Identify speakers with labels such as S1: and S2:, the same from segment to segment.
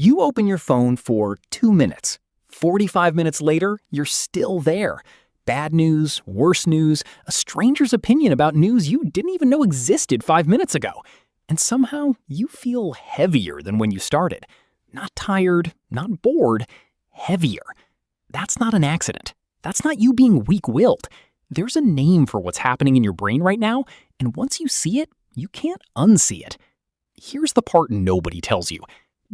S1: You open your phone for 2 minutes. 45 minutes later, you're still there. Bad news, worse news, a stranger's opinion about news you didn't even know existed 5 minutes ago. And somehow you feel heavier than when you started. Not tired, not bored, heavier. That's not an accident. That's not you being weak-willed. There's a name for what's happening in your brain right now, and once you see it, you can't unsee it. Here's the part nobody tells you.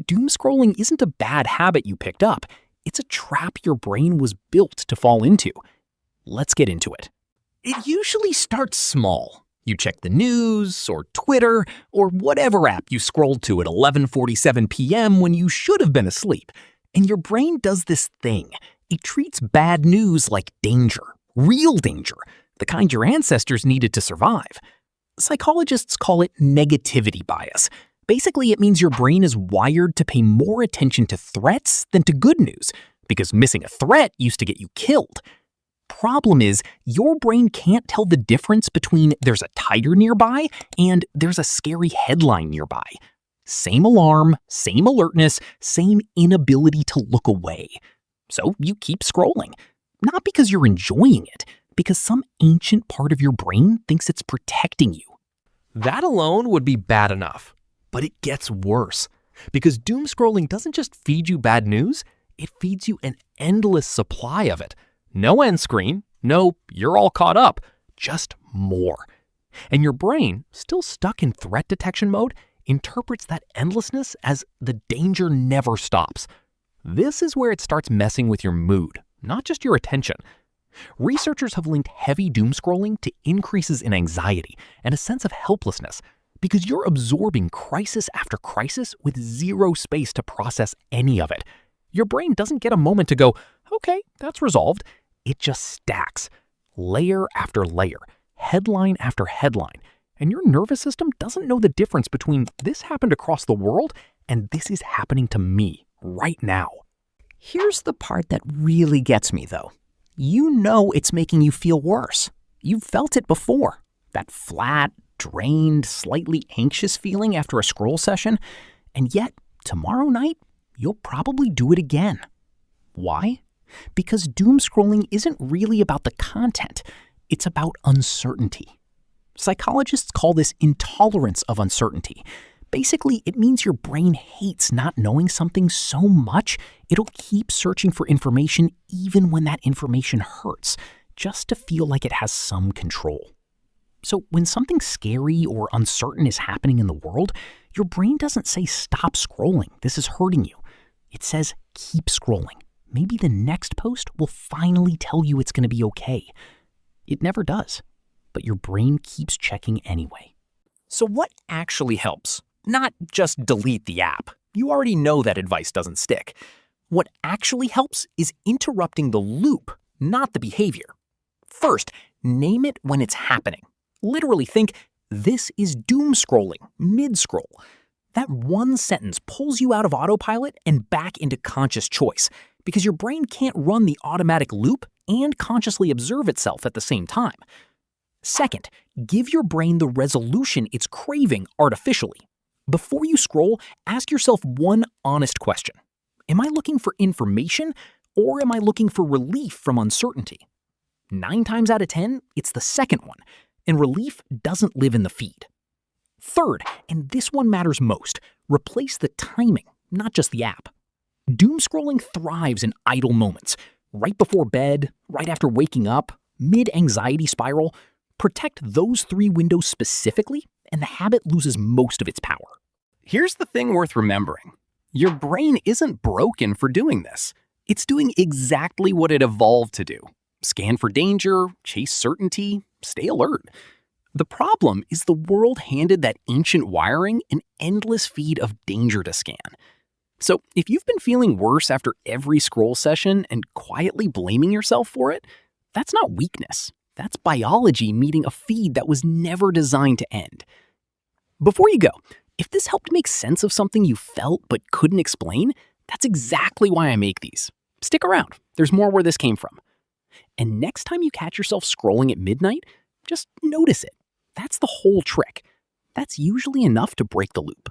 S1: Doom scrolling isn't a bad habit you picked up. It's a trap your brain was built to fall into. Let's get into it. It usually starts small. You check the news, or Twitter, or whatever app you scrolled to at 11:47 p.m. when you should have been asleep. And your brain does this thing. It treats bad news like danger, real danger, the kind your ancestors needed to survive. Psychologists call it negativity bias. Basically, it means your brain is wired to pay more attention to threats than to good news, because missing a threat used to get you killed. Problem is, your brain can't tell the difference between there's a tiger nearby and there's a scary headline nearby. Same alarm, same alertness, same inability to look away. So you keep scrolling. Not because you're enjoying it, because some ancient part of your brain thinks it's protecting you.
S2: That alone would be bad enough. But it gets worse. Because doom scrolling doesn't just feed you bad news, it feeds you an endless supply of it. No end screen, no, you're all caught up, just more. And your brain, still stuck in threat detection mode, interprets that endlessness as the danger never stops. This is where it starts messing with your mood, not just your attention. Researchers have linked heavy doom scrolling to increases in anxiety and a sense of helplessness because you're absorbing crisis after crisis with zero space to process any of it. Your brain doesn't get a moment to go, okay, that's resolved. It just stacks, layer after layer, headline after headline, and your nervous system doesn't know the difference between this happened across the world and this is happening to me right now.
S1: Here's the part that really gets me, though. You know it's making you feel worse. You've felt it before. That flat, drained, slightly anxious feeling after a scroll session, and yet tomorrow night, you'll probably do it again. Why? Because doom scrolling isn't really about the content, it's about uncertainty. Psychologists call this intolerance of uncertainty. Basically, it means your brain hates not knowing something so much, it'll keep searching for information even when that information hurts, just to feel like it has some control. So when something scary or uncertain is happening in the world, your brain doesn't say stop scrolling, this is hurting you. It says keep scrolling. Maybe the next post will finally tell you it's going to be okay. It never does, but your brain keeps checking anyway. So what actually helps? Not just delete the app. You already know that advice doesn't stick. What actually helps is interrupting the loop, not the behavior. First, name it when it's happening. Literally think, this is doom scrolling, mid-scroll. That one sentence pulls you out of autopilot and back into conscious choice, because your brain can't run the automatic loop and consciously observe itself at the same time. Second, give your brain the resolution it's craving artificially. Before you scroll, ask yourself one honest question. Am I looking for information, or am I looking for relief from uncertainty? 9 times out of 10, it's the second one, and relief doesn't live in the feed. Third, and this one matters most, replace the timing, not just the app. Doom scrolling thrives in idle moments, right before bed, right after waking up, mid-anxiety spiral. Protect those 3 windows specifically, and the habit loses most of its power. Here's the thing worth remembering. Your brain isn't broken for doing this. It's doing exactly what it evolved to do. Scan for danger, chase certainty, stay alert. The problem is the world handed that ancient wiring an endless feed of danger to scan. So if you've been feeling worse after every scroll session and quietly blaming yourself for it, that's not weakness. That's biology meeting a feed that was never designed to end. Before you go, if this helped make sense of something you felt but couldn't explain, that's exactly why I make these. Stick around, there's more where this came from. And next time you catch yourself scrolling at midnight, just notice it. That's the whole trick. That's usually enough to break the loop.